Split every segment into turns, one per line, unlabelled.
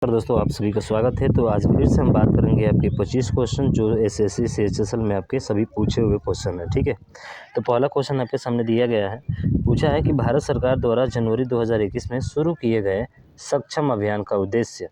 और दोस्तों आप सभी का स्वागत है। तो आज फिर से हम बात करेंगे आपके 25 क्वेश्चन जो एसएससी सीएचएसएल में आपके सभी पूछे हुए क्वेश्चन है। ठीक है, तो पहला क्वेश्चन आपके सामने दिया गया है। पूछा है कि भारत सरकार द्वारा जनवरी 2021 में शुरू किए गए सक्षम अभियान का उद्देश्य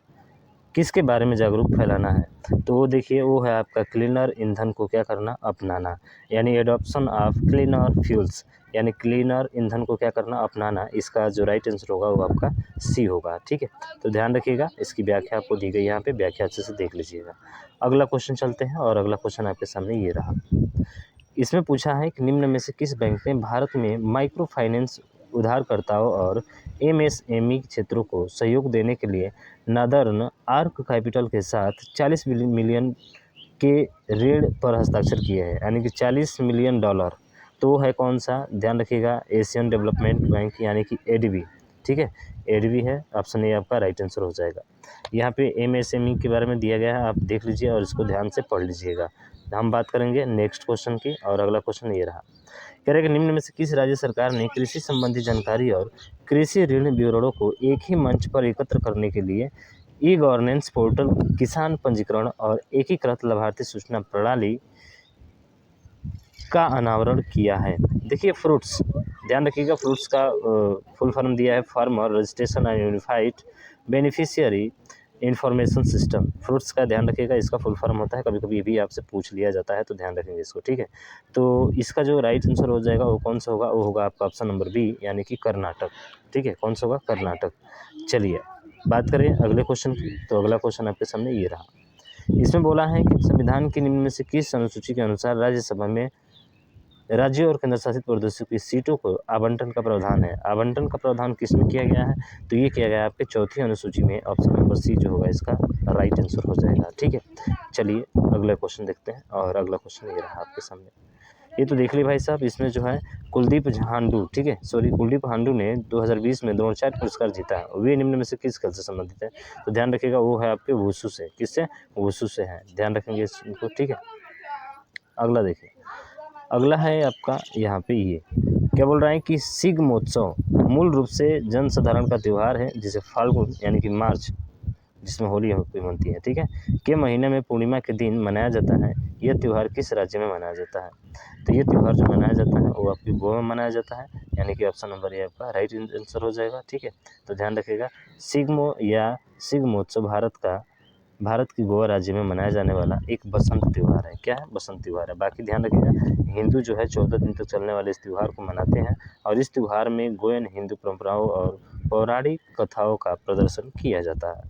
किसके बारे में जागरूक फैलाना है। तो वो देखिए, वो है आपका क्लीनर ईंधन को क्या करना, अपनाना, यानी एडॉप्शन ऑफ क्लीनर फ्यूल्स, यानी क्लीनर ईंधन को क्या करना, अपनाना। इसका जो राइट आंसर होगा वो आपका सी होगा। ठीक है, तो ध्यान रखिएगा, इसकी व्याख्या आपको दी गई यहाँ पे, व्याख्या अच्छे से देख लीजिएगा। अगला क्वेश्चन चलते हैं, और अगला क्वेश्चन आपके सामने ये रहा। इसमें पूछा है कि निम्न में से किस बैंक ने भारत में माइक्रो फाइनेंस उधारकर्ताओं और एमएसएमई क्षेत्रों को सहयोग देने के लिए नादर्न आर्क कैपिटल के साथ 40 मिलियन के ऋण पर हस्ताक्षर किए हैं, यानी कि $40 मिलियन। तो वो है कौन सा, ध्यान रखिएगा, एशियन डेवलपमेंट बैंक यानी कि एडीबी। ठीक है, एडीबी है, ऑप्शन ए आपका राइट आंसर हो जाएगा। यहाँ पे एमएसएमई के बारे में दिया गया है, आप देख लीजिए और इसको ध्यान से पढ़ लीजिएगा। हम बात करेंगे नेक्स्ट क्वेश्चन की, और अगला क्वेश्चन ये रहा। कह रहे कि निम्न में से किस राज्य सरकार ने कृषि संबंधी जानकारी और कृषि ऋण विवरणों को एक ही मंच पर एकत्र करने के लिए ई गवर्नेंस पोर्टल, किसान पंजीकरण और एकीकृत लाभार्थी सूचना प्रणाली का अनावरण किया है। देखिए फ्रूट्स, ध्यान रखिएगा, फ्रूट्स का फुल फॉर्म दिया है farmer registration and unified beneficiary information system. Fruits का ध्यान रखिएगा, इसका फुल फॉर्म होता है, कभी कभी ये भी आपसे पूछ लिया जाता है, तो ध्यान रखेंगे इसको। ठीक है, तो इसका जो राइट आंसर हो जाएगा वो कौन सा होगा, वो होगा आपका ऑप्शन नंबर बी, यानी कि कर्नाटक। ठीक है, कौन सा होगा, कर्नाटक। चलिए बात करें अगले क्वेश्चन की, तो अगला क्वेश्चन आपके सामने ये रहा। इसमें बोला है कि संविधान की निम्न में से किस अनुसूची के अनुसार राज्यसभा में राज्यों और केंद्र शासित प्रदेशों की सीटों को आवंटन का प्रावधान है। आवंटन का प्रावधान किसमें किया गया है, तो ये किया गया है आपके चौथी अनुसूची में, ऑप्शन नंबर सी जो होगा इसका राइट आंसर हो जाएगा। ठीक है, चलिए अगला क्वेश्चन देखते हैं, और अगला क्वेश्चन ये रहा आपके सामने। ये तो देख ली भाई साहब, इसमें जो है कुलदीप हांडू, ठीक है सॉरी, कुलदीप हांडू ने 2020 में द्रोणाचार्य पुरस्कार जीता है। वे निम्न में से किस खेल से संबंधित है, तो ध्यान रखिएगा वो है आपके वुशु से। किससे, वुशु से है, ध्यान रखेंगे इसको। ठीक है, अगला देखिए, अगला है आपका यहाँ पे ये क्या बोल रहा है कि शिग्मोत्सव मूल रूप से जनसाधारण का त्यौहार है, जिसे फाल्गुन यानी कि मार्च, जिसमें होली बनती है, ठीक है, के महीने में पूर्णिमा के दिन मनाया जाता है। यह त्यौहार किस राज्य में मनाया जाता है, तो ये त्यौहार जो मनाया जाता है वो आपकी गोवा में मनाया जाता है, यानी कि ऑप्शन नंबर ये आपका राइट आंसर हो जाएगा। ठीक है, तो ध्यान रखिएगा, शिग्मोत्सव भारत की गोवा राज्य में मनाया जाने वाला एक बसंत त्यौहार है। क्या है, बसंत त्यौहार है। बाकी ध्यान रखिएगा, हिंदू जो है 14 दिन तक चलने वाले इस त्यौहार को मनाते हैं, और इस त्यौहार में गोयन हिंदू परंपराओं और पौराणिक कथाओं का प्रदर्शन किया जाता है।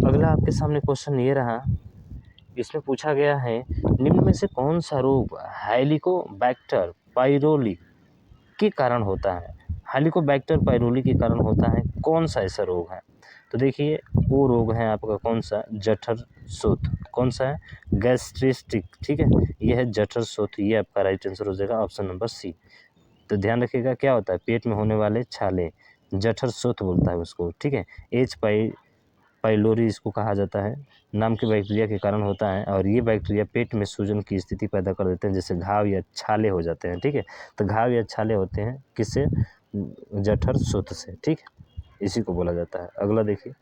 अगला आपके सामने क्वेश्चन ये रहा। इसमें पूछा गया है निम्न में से कौन सा रोग हेलिकोबैक्टर पाइरोली के कारण होता है। हेलिकोबैक्टर पाइरोली के कारण होता है, कौन सा ऐसा रोग है, तो देखिए वो रोग है आपका कौन सा, जठर शोथ। कौन सा है, गैस्ट्रिस्टिक। ठीक है, ये है जठर शोथ, ये आपका राइट आंसर हो जाएगा, ऑप्शन नंबर सी। तो ध्यान रखिएगा, क्या होता है, पेट में होने वाले छाले, जठर शोथ बोलता है उसको। ठीक है, एच पाइलोरी इसको कहा जाता है, नाम के बैक्टीरिया के कारण होता है, और ये बैक्टीरिया पेट में सूजन की स्थिति पैदा कर देते हैं, जैसे घाव या छाले हो जाते हैं। ठीक है, तो घाव या छाले होते हैं किससे, जठर शोथ से। ठीक है, इसी को बोला जाता है। अगला देखिए,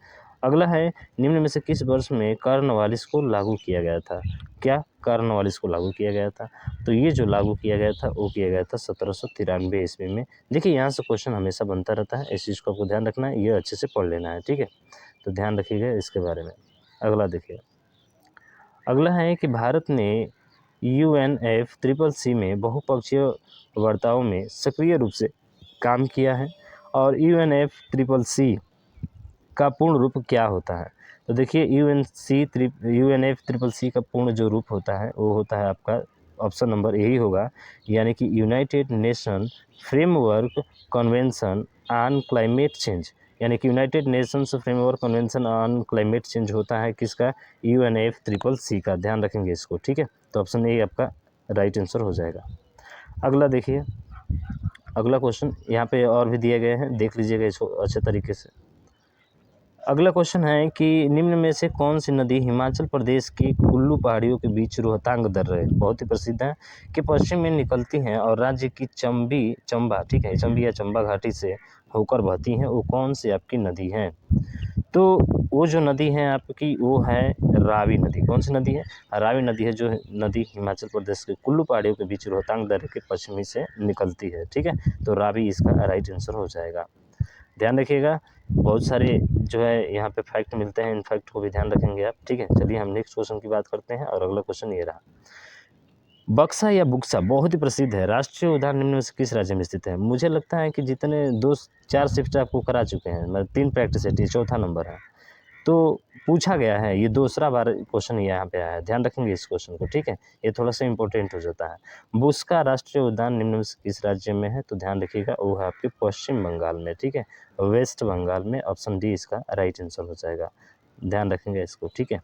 अगला है निम्न में से किस वर्ष में कॉर्नवालिस को लागू किया गया था। क्या कॉर्नवालिस को लागू किया गया था, तो ये जो लागू किया गया था वो किया गया था 1793 ईस्वी में। देखिए यहाँ से क्वेश्चन हमेशा बनता रहता है, इस चीज़ को आपको ध्यान रखना है, ये अच्छे से पढ़ लेना है। ठीक है, तो ध्यान रखिएगा इसके बारे में। अगला देखिए, अगला है कि भारत ने UNFCCC में बहुपक्षीय वार्ताओं में सक्रिय रूप से काम किया है, और UNFCCC का पूर्ण रूप क्या होता है, तो देखिए UNFCCC का पूर्ण जो रूप होता है वो होता है आपका ऑप्शन नंबर यही होगा, यानी कि United nation framework convention on climate change, यानी कि United Nations framework convention on climate change होता है किसका, UNFCCC का। ध्यान रखेंगे इसको। ठीक है, तो ऑप्शन ए आपका राइट आंसर हो जाएगा। अगला देखिए, अगला क्वेश्चन यहाँ पे और भी दिए गए हैं, देख लीजिएगा इसको अच्छे तरीके से। अगला क्वेश्चन है कि निम्न में से कौन सी नदी हिमाचल प्रदेश की कुल्लू पहाड़ियों के बीच रोहतांग दर्रे, बहुत ही प्रसिद्ध है, के पश्चिम में निकलती हैं और राज्य की चंबा, ठीक है, चंबी या चंबा घाटी से होकर बहती हैं वो कौन सी आपकी नदी हैं? तो वो जो नदी है आपकी वो है रावी नदी। कौन सी नदी है? रावी नदी है, जो नदी हिमाचल प्रदेश के कुल्लू पहाड़ियों के बीच रोहतांग दर्रे के पश्चिमी से निकलती है, ठीक है। तो रावी इसका राइट आंसर हो जाएगा। ध्यान रखिएगा, बहुत सारे जो है यहाँ पे फैक्ट मिलते हैं, इन फैक्ट को भी ध्यान रखेंगे आप, ठीक है। चलिए हम नेक्स्ट क्वेश्चन की बात करते हैं और अगला क्वेश्चन ये रहा। बक्सा या बुक्सा बहुत ही प्रसिद्ध है, राष्ट्रीय उद्यान निम्न में से किस राज्य में स्थित है? मुझे लगता है कि जितने 2-4 शिफ्ट आपको करा चुके हैं, मतलब 3 प्रैक्टिस है, ये चौथा नंबर है। तो पूछा गया है, ये दूसरा बार क्वेश्चन यहाँ पे आया है, ध्यान रखेंगे इस क्वेश्चन को, ठीक है। ये थोड़ा सा इंपॉर्टेंट हो जाता है। बुस्का राष्ट्रीय उद्यान निम्न में से किस राज्य में है? तो ध्यान रखिएगा, वो है आपके पश्चिम बंगाल में, ठीक है, वेस्ट बंगाल में। ऑप्शन डी इसका राइट आंसर हो जाएगा, ध्यान रखेंगे इसको, ठीक है।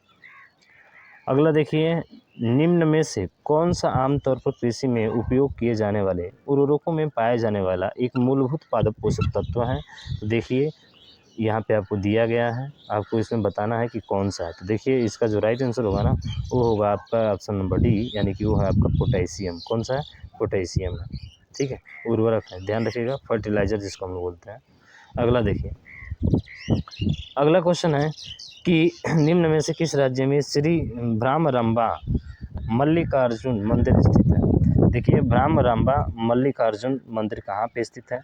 अगला देखिए, निम्न में से कौन सा आमतौर पर कृषि में उपयोग किए जाने वाले उर्वरकों में पाया जाने वाला एक मूलभूत पादप पोषक तत्व है? तो देखिए यहाँ पे आपको दिया गया है, आपको इसमें बताना है कि कौन सा है। तो देखिए इसका जो राइट आंसर होगा ना, वो होगा आपका ऑप्शन नंबर डी, यानी कि वो है आपका पोटेशियम। कौन सा है? पोटेशियम है, ठीक है, उर्वरक है, ध्यान रखिएगा, फर्टिलाइजर जिसको हम लोग बोलते हैं। अगला देखिए, अगला क्वेश्चन है कि निम्न में से किस राज्य में श्री भ्रामरंबा मल्लिकार्जुन मंदिर स्थित है? देखिए भ्रामरंबा मल्लिकार्जुन मंदिर कहाँ पे स्थित है?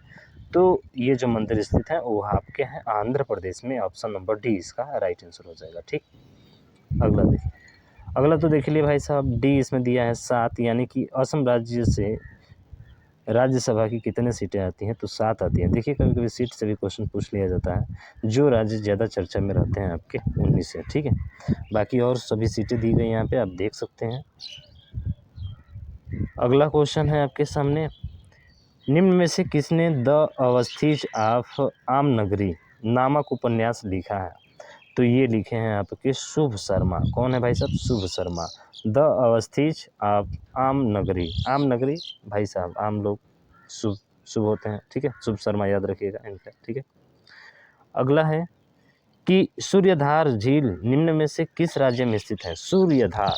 तो ये जो मंदिर स्थित है वो आपके हैं आंध्र प्रदेश में। ऑप्शन नंबर डी इसका राइट आंसर हो जाएगा, ठीक। अगला देखिए, अगला तो देख लिए भाई साहब, डी इसमें दिया है 7, यानी कि असम राज्य से राज्यसभा की कितने सीटें आती हैं? तो 7 आती हैं। देखिए कभी कभी सीट से भी क्वेश्चन पूछ लिया जाता है, जो राज्य ज़्यादा चर्चा में रहते हैं आपके 19 से, ठीक है। बाकी और सभी सीटें दी गई यहाँ पे, आप देख सकते हैं। अगला क्वेश्चन है आपके सामने, निम्न में से किसने द अवस्थिज ऑफ आमनगरी नामक उपन्यास लिखा है? तो ये लिखे हैं आपके शुभ शर्मा। कौन है भाई साहब? शुभ शर्मा। द अवस्थिज ऑफ आमनगरी, आमनगरी भाई साहब आम लोग शुभ शुभ होते हैं, ठीक है, शुभ शर्मा याद रखिएगा इनका, ठीक है। अगला है कि सूर्यधार झील निम्न में से किस राज्य में स्थित है? सूर्यधार,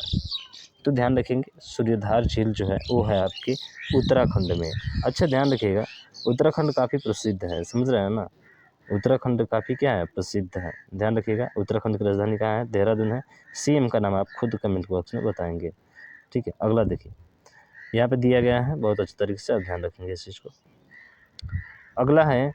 तो ध्यान रखेंगे सूर्यधार झील जो है वो है आपके उत्तराखंड में। अच्छा ध्यान रखिएगा, उत्तराखंड काफ़ी प्रसिद्ध है, समझ रहे हैं ना, उत्तराखंड काफ़ी क्या है? प्रसिद्ध है, ध्यान रखिएगा। उत्तराखंड की राजधानी कहाँ है? देहरादून है। सीएम का नाम आप खुद कमेंट बॉक्स में बताएंगे, ठीक है। अगला देखिए, यहाँ पे दिया गया है, बहुत अच्छे तरीके से आप ध्यान रखेंगे इस चीज़ को। अगला है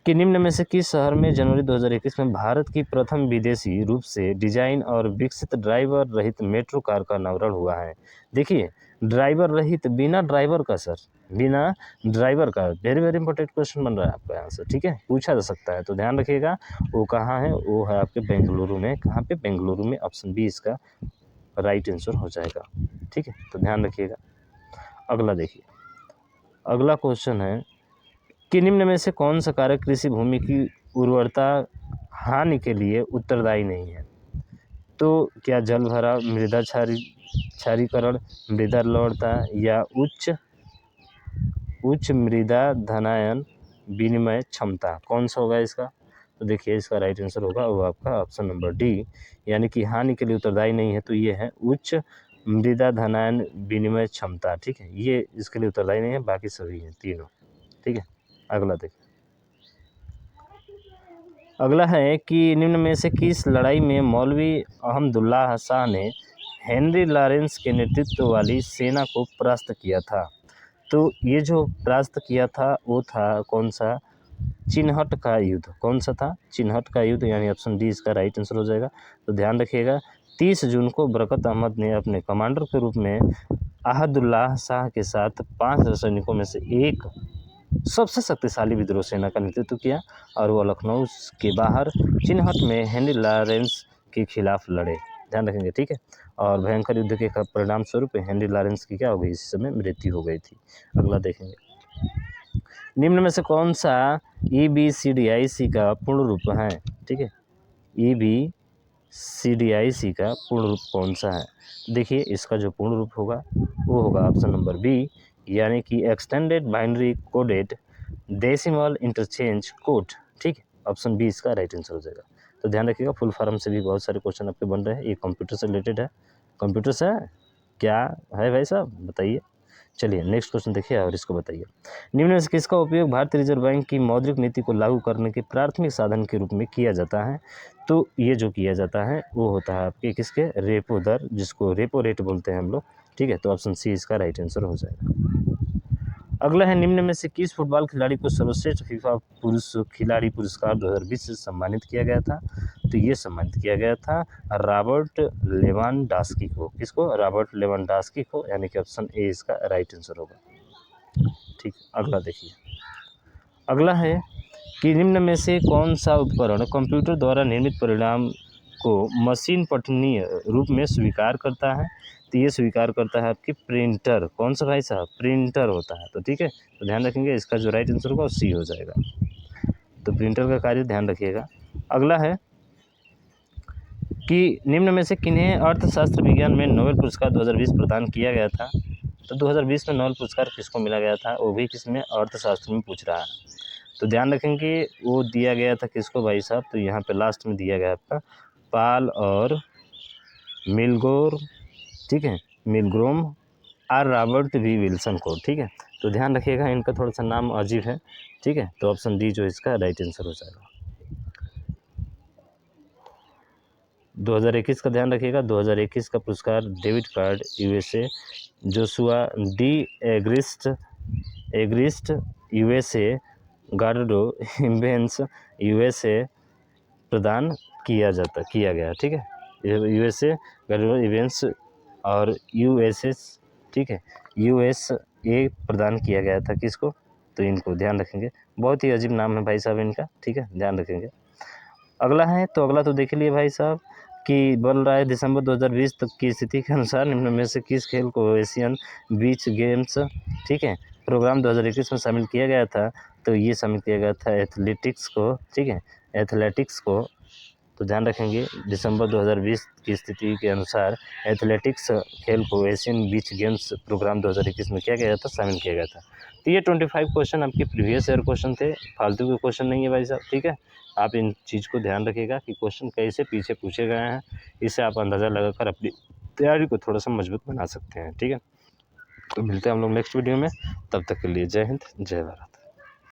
कि निम्न में से किस शहर में जनवरी 2021 में भारत की प्रथम विदेशी रूप से डिजाइन और विकसित ड्राइवर रहित मेट्रो कार का अनावरण हुआ है? देखिए ड्राइवर रहित, बिना ड्राइवर का सर, बिना ड्राइवर का, वेरी वेरी इंपॉर्टेंट क्वेश्चन बन रहा है आपका यहाँ से, ठीक है, पूछा जा सकता है। तो ध्यान रखिएगा, वो कहाँ है? वो है आपके बेंगलुरु में। कहाँ पे? बेंगलुरु में। ऑप्शन बी इसका राइट आंसर हो जाएगा, ठीक है, तो ध्यान रखिएगा। अगला देखिए, अगला क्वेश्चन है कि निम्न में से कौन सा कारक कृषि भूमि की उर्वरता हानि के लिए उत्तरदायी नहीं है? तो क्या जल भराव, मृदा क्षारीकरण, मृदा लवणता या उच्च मृदा धनायन विनिमय क्षमता? कौन सा होगा इसका? तो देखिए इसका राइट आंसर होगा वो आपका ऑप्शन नंबर डी, यानी कि हानि के लिए उत्तरदायी नहीं है, तो ये है उच्च मृदा धनायन विनिमय क्षमता, ठीक है, ये इसके लिए उत्तरदायी नहीं है, बाकी सभी हैं तीनों, ठीक है। अगला देखिए, अगला है कि निम्न में से किस लड़ाई में मौलवी अहमदुल्लाह शाह ने हेनरी लॉरेंस के नेतृत्व वाली सेना को परास्त किया था? तो ये जो परास्त किया था वो था कौन सा? चिन्हट का युद्ध। कौन सा था? चिन्हट का युद्ध, यानी ऑप्शन डी इसका राइट आंसर हो जाएगा। तो ध्यान रखिएगा, 30 जून को बरकत अहमद ने अपने कमांडर के रूप में अहदुल्लाह शाह के साथ 5 सैनिकों में से एक सबसे शक्तिशाली विद्रोह सेना का नेतृत्व किया और वह लखनऊ के बाहर चिन्हट में हेनरी लॉरेंस के खिलाफ लड़े। ध्यान रखेंगे, ठीक है। और भयंकर युद्ध के परिणाम स्वरूप हेनरी लॉरेंस की क्या हो गई? इस समय मृत्यु हो गई थी। अगला देखेंगे, निम्न में से कौन सा EBCDIC का पूर्ण रूप है? ठीक है, EBCDIC का पूर्ण रूप कौन सा है? देखिए इसका जो पूर्ण रूप होगा वो होगा ऑप्शन नंबर बी, यानी कि extended binary coded decimal interchange code, ठीक है, ऑप्शन बी इसका राइट आंसर हो जाएगा। तो ध्यान रखिएगा, फुल फॉर्म से भी बहुत सारे क्वेश्चन आपके बन रहे हैं, ये कंप्यूटर से रिलेटेड है। कंप्यूटर से है क्या है भाई साहब, बताइए। चलिए नेक्स्ट क्वेश्चन देखिए और इसको बताइए। निम्न में से किसका उपयोग भारतीय रिजर्व बैंक की मौद्रिक नीति को लागू करने के प्राथमिक साधन के रूप में किया जाता है? तो ये जो किया जाता है वो होता है आपके किसके, रेपो दर, जिसको रेपो रेट बोलते हैं हम लोग, ठीक है। तो ऑप्शन सी इसका राइट आंसर हो जाएगा। अगला है, निम्न में से किस फुटबॉल खिलाड़ी को सर्वश्रेष्ठ फीफा पुरुष खिलाड़ी पुरस्कार 2020 से सम्मानित किया गया था? तो ये सम्मानित किया गया था रॉबर्ट लेवांडोव्स्की को। किसको? रॉबर्ट लेवांडोव्स्की को, यानी कि ऑप्शन ए इसका राइट आंसर होगा। ठीक, अगला देखिए। अगला है कि निम्न में से कौन सा उपकरण कंप्यूटर द्वारा निर्मित परिणाम को मशीन पठनीय रूप में स्वीकार करता है? तो ये स्वीकार करता है आपकी प्रिंटर। कौन सा भाई साहब? प्रिंटर होता है। तो ठीक है, तो ध्यान रखेंगे इसका जो राइट आंसर होगा वो सी हो जाएगा। तो प्रिंटर का कार्य ध्यान रखिएगा। अगला है कि निम्न में से किन्हें अर्थशास्त्र विज्ञान में नोबेल पुरस्कार 2020 प्रदान किया गया था? तो 2020 में नोबेल पुरस्कार किसको मिला गया था? वो भी किसमें? अर्थशास्त्र में पूछ रहा है। तो ध्यान रखेंगे वो दिया गया था किसको भाई साहब? तो यहाँ पे लास्ट में दिया गया आपका पाल और मिलगोर, ठीक है, मिलग्रोम और रॉबर्ट वी विल्सन को, ठीक है। तो ध्यान रखिएगा इनका थोड़ा सा नाम अजीब है, ठीक है। तो ऑप्शन डी जो इसका राइट आंसर हो जाएगा। 2021 का ध्यान रखिएगा। 2021 का पुरस्कार David Card USA, Joshua D Angrist USA, Guido Imbens USA प्रदान किया गया, ठीक है। यूएसए, गार्डो इवेंट्स और यूएसएस, ठीक है, यूएसए प्रदान किया गया था किसको? तो इनको ध्यान रखेंगे। बहुत ही अजीब नाम है भाई साहब इनका, ठीक है, ध्यान रखेंगे। अगला है, तो अगला तो देख लिए भाई साहब कि बोल रहा है दिसंबर 2020 तक की स्थिति के अनुसार निम्न में से किस खेल को एशियन बीच गेम्स, ठीक है, प्रोग्राम 2021 में शामिल किया गया था? तो ये शामिल किया गया था एथलेटिक्स को, ठीक है, एथलेटिक्स को। तो ध्यान रखेंगे दिसंबर 2020 की स्थिति के अनुसार एथलेटिक्स खेल को एशियन बीच गेम्स प्रोग्राम 2021 में किया गया था, शामिल किया गया था। तो ये 25 क्वेश्चन आपके प्रीवियस ईयर क्वेश्चन थे, फालतू के क्वेश्चन नहीं है भाई साहब, ठीक है। आप इन चीज़ को ध्यान रखिएगा कि क्वेश्चन कैसे पीछे पूछे गए हैं, इससे आप अंदाज़ा लगाकर अपनी तैयारी को थोड़ा सा मजबूत बना सकते हैं, ठीक है। तो मिलते हैं हम लोग नेक्स्ट वीडियो में, तब तक के लिए जय हिंद, जय भारत।